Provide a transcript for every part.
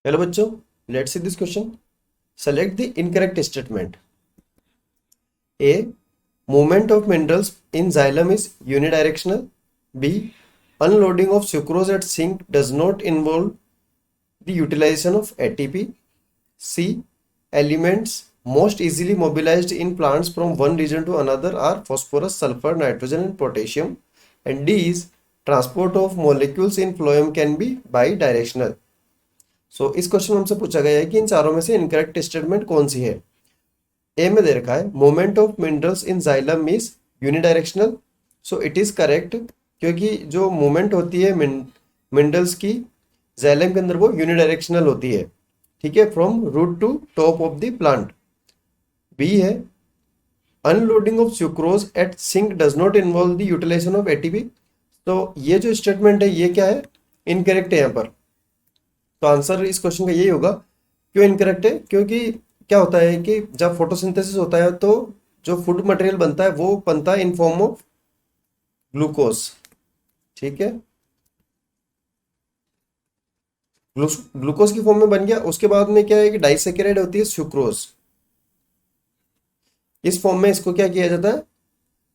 Hello बच्चों, let's see this question. Select the incorrect statement. A. Movement of minerals in xylem is unidirectional. B. Unloading of sucrose at sink does not involve the utilization of ATP. C. Elements most easily mobilized in plants from one region to another are phosphorus, sulfur, nitrogen and potassium. And D is transport of molecules in phloem can be bidirectional. इस question में हमसे पूछा गया है कि इन चारों में से इनकरेक्ट स्टेटमेंट कौन सी है. ए में दे रखा है moment of minerals in xylem is unidirectional. So it is correct, क्योंकि जो मूवमेंट होती है मिनरल्स की जाइलम के अंदर वो यूनिडायरेक्शनल होती है. ठीक है, from root to top of the plant. B है unloading of sucrose at sink does not involve the utilisation of ATP. तो ये जो स्टेटमेंट है ये क्या है, इनकरेक्ट है यहाँ पर. तो आंसर इस क्वेश्चन का यही होगा. क्यों इनकरेक्ट है? क्योंकि क्या होता है कि जब फोटोसिंथेसिस होता है तो जो फूड मटेरियल बनता है वो बनता है इन फॉर्म ऑफ ग्लूकोज. ठीक है, ग्लूकोज की फॉर्म में बन गया. उसके बाद में क्या है कि डाइसेकेराइड होती है सुक्रोज. इस फॉर्म में इसको क्या किया जाता है,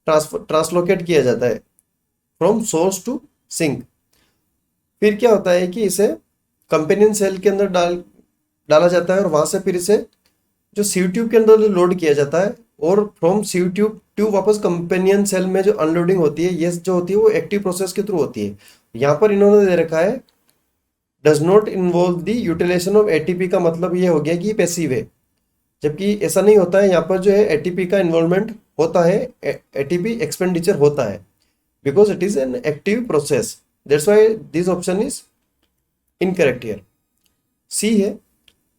ट्रांसलोकेट किया जाता है फ्रॉम सोर्स टू सिंक. फिर क्या होता है कि इसे कंपेनियन सेल के अंदर डाला जाता है और वहां से फिर इसे जो सीव ट्यूब के अंदर लोड किया जाता है और फ्रॉम सीव ट्यूब वापस कंपेनियन सेल में जो अनलोडिंग होती है ये जो होती है वो एक्टिव प्रोसेस के थ्रू होती है. यहाँ पर इन्होंने दे रखा है does not involve the utilisation of ATP. का मतलब ये हो गया कि पैसिव है, जबकि ऐसा नहीं होता है. यहाँ पर जो है एटीपी का इन्वॉल्वमेंट होता है, एटीपी एक्सपेंडिचर होता है, because it is an active process. That's why this option is incorrect here. C है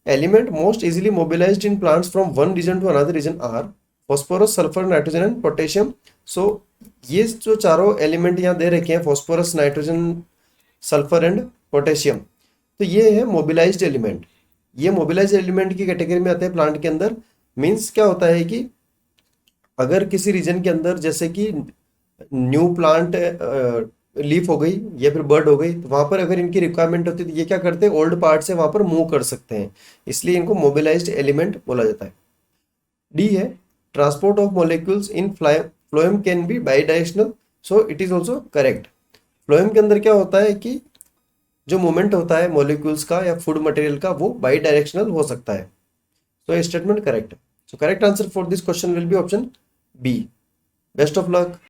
element most easily mobilised in plants from one region to another region are phosphorus, sulphur, nitrogen and potassium. So ये जो चारों element यहाँ दे रखे हैं, phosphorus, nitrogen, sulphur and potassium, तो ये है मोबिलाइज्ड एलिमेंट. ये मोबिलाइज्ड एलिमेंट की कैटेगरी में आते हैं प्लांट के अंदर. मीन्स क्या होता है कि अगर किसी रीजन के अंदर जैसे कि न्यू प्लांट लीफ हो गई या फिर बर्ड हो गई, तो वहां पर अगर इनकी रिक्वायरमेंट होती है तो ये क्या करते हैं, ओल्ड पार्ट से वहां पर मूव कर सकते हैं, इसलिए इनको मोबिलाइज्ड एलिमेंट बोला जाता है. डी है transport of molecules in phloem can be by directional. So it is also correct. Phloem के अंदर क्या होता है कि जो मूवमेंट होता है मॉलिक्यूल्स का या फूड मटेरियल का वो बाई डायरेक्शनल हो सकता है. तो ये स्टेटमेंट करेक्ट है. So correct answer for this question will be option B. Best of luck.